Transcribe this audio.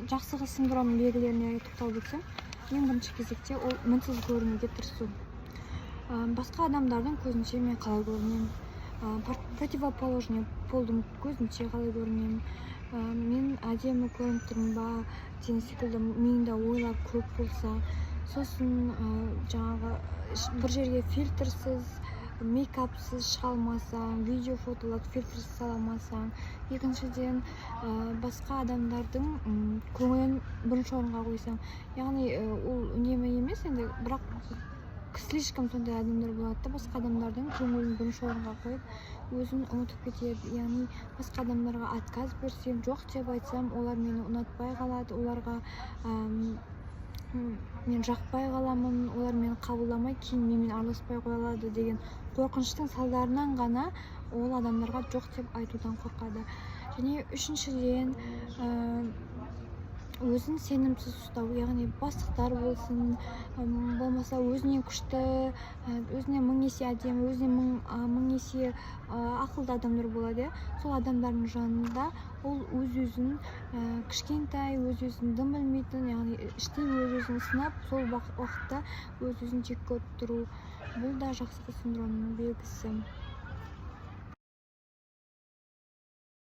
жакшы кыз синдромунун белгилерине токтолуп өтсөм, эң биринчи кезекте ол мынсыз көрүнүүгө тырышуу. Башка адамдардын көзүнчө мен калай көрүнөм, противоположный полдун көзүнчө калай көрүнөм, мен адеми көрүнүп турмунба деген секилде мээңде ойлор көп болсо, сосын жанагы бир жерге фильтрсиз, мейкапсыз чыга алмасаң, видео фотолорду фильтрсиз сала алмасаң, экинчиден башка адамдардын көңүлүн биринчи орунга койсоң, яғни ол неме эмес энди, бирок слишком сондай адамдар болот да, башка адамдардын көңүлүн биринчи орунга коюп, өзүн унутуп кетет. Яғни башка адамдарга отказ берсем, жок деп айтсам, олар мени унатпай калат, оларга мен жакпай каламын, олар мени кабылдамай, кийин менен аралашпай кое алады деген коркунучтун салдарынан гана ол адамдарга жок деп айтуудан коркот. Және үчүнчүден өзүн сенімсіз ұстау, яғни бастықтар болсын, болмаса өзінен күшті, өзінен мың есе әдемі, өзінен мың есе ақылды адамдар болады. Сол адамдардың жанында ол өз-өзін кішкентай, өз-өзін дым білмейтін, яғни іштей өз-өзін сынап, сол уақытта өз-өзін жек көріп тұру. Бұл да жақсы қыз синдромының белгісі.